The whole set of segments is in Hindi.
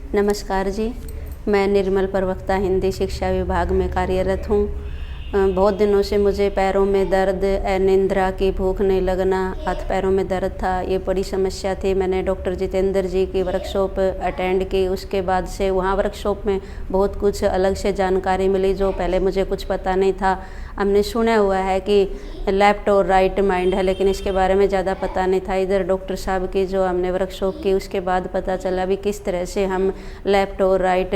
नमस्कार जी, मैं निर्मल प्रवक्ता हिंदी शिक्षा विभाग में कार्यरत हूँ। बहुत दिनों से मुझे पैरों में दर्द, अनिद्रा की, भूख नहीं लगना, हाथ पैरों में दर्द था, ये बड़ी समस्या थी। मैंने डॉक्टर जितेंद्र जी की वर्कशॉप अटेंड की। उसके बाद से वहाँ वर्कशॉप में बहुत कुछ अलग से जानकारी मिली जो पहले मुझे कुछ पता नहीं था। हमने सुना हुआ है कि लेफ़्ट और राइट माइंड है, लेकिन इसके बारे में ज़्यादा पता नहीं था। इधर डॉक्टर साहब की जो हमने वर्कशॉप की उसके बाद पता चला भी किस तरह से हम लेफ़्ट और राइट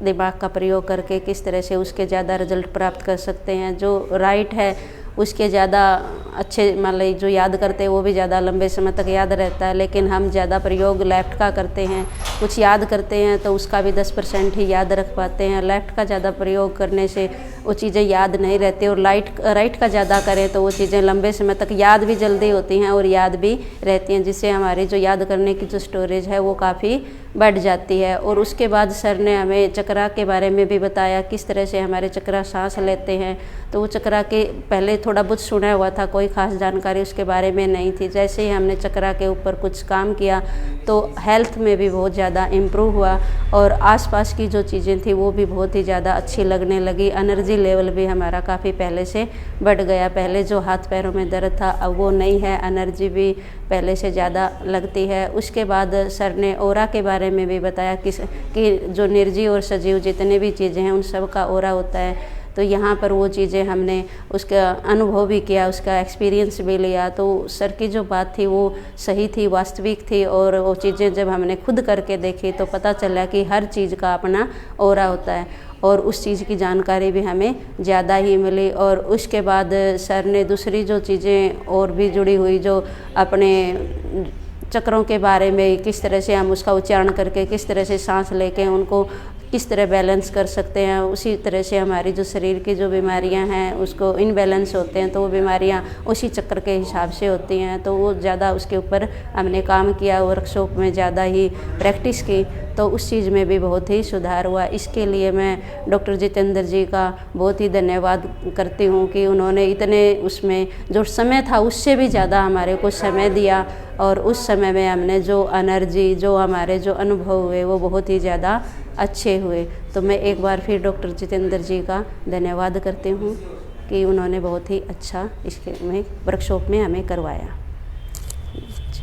दिमाग का प्रयोग करके किस तरह से उसके ज़्यादा रिजल्ट प्राप्त कर सकते हैं। जो राइट है उसके ज़्यादा अच्छे, मान लीजिए जो याद करते हैं वो भी ज़्यादा लंबे समय तक याद रहता है, लेकिन हम ज़्यादा प्रयोग लेफ़्ट का करते हैं। कुछ याद करते हैं तो उसका भी 10% ही याद रख पाते हैं। लेफ़्ट का ज़्यादा प्रयोग करने से वो चीज़ें याद नहीं रहती, और राइट का ज़्यादा करें तो वो चीज़ें लंबे समय तक याद भी जल्दी होती हैं और याद भी रहती हैं, जिससे हमारी जो याद करने की जो स्टोरेज है वो काफ़ी बढ़ जाती है। और उसके बाद सर ने हमें चक्रा के बारे में भी बताया, किस तरह से हमारे चक्रा सांस लेते हैं। तो वो चक्रा के पहले थोड़ा बहुत सुना हुआ था, कोई ख़ास जानकारी उसके बारे में नहीं थी। जैसे ही हमने चक्रा के ऊपर कुछ काम किया तो हेल्थ में भी बहुत ज़्यादा इम्प्रूव हुआ, और आसपास की जो चीज़ें थी वो भी बहुत ही ज़्यादा अच्छी लगने लगी। एनर्जी लेवल भी हमारा काफ़ी पहले से बढ़ गया। पहले जो हाथ पैरों में दर्द था अब वो नहीं है, एनर्जी भी पहले से ज़्यादा लगती है। उसके बाद सर ने ऑरा के बारे में भी बताया कि जो निर्जीव और सजीव जितने भी चीज़ें हैं उन सब का ऑरा होता है। तो यहाँ पर वो चीज़ें हमने उसका अनुभव भी किया, उसका एक्सपीरियंस भी लिया। तो सर की जो बात थी वो सही थी, वास्तविक थी, और वो चीज़ें जब हमने खुद करके देखी तो पता चला कि हर चीज़ का अपना ऑरा होता है, और उस चीज़ की जानकारी भी हमें ज़्यादा ही मिली। और उसके बाद सर ने दूसरी जो चीज़ें और भी जुड़ी हुई, जो अपने चक्रों के बारे में, किस तरह से हम उसका उच्चारण करके किस तरह से सांस लेके उनको किस तरह बैलेंस कर सकते हैं, उसी तरह से हमारी जो शरीर की जो बीमारियां हैं उसको इनबैलेंस होते हैं तो वो बीमारियां उसी चक्र के हिसाब से होती हैं। तो वो ज़्यादा उसके ऊपर हमने काम किया, वर्कशॉप में ज़्यादा ही प्रैक्टिस की, तो उस चीज़ में भी बहुत ही सुधार हुआ। इसके लिए मैं डॉक्टर जितेंद्र जी का बहुत ही धन्यवाद करती हूँ कि उन्होंने इतने उसमें जो समय था उससे भी ज़्यादा हमारे को समय दिया, और उस समय में हमने जो एनर्जी, जो हमारे जो अनुभव हुए वो बहुत ही ज़्यादा अच्छे हुए। तो मैं एक बार फिर डॉक्टर जितेंद्र जी का धन्यवाद करती हूँ कि उन्होंने बहुत ही अच्छा इसके में वर्कशॉप में हमें करवाया।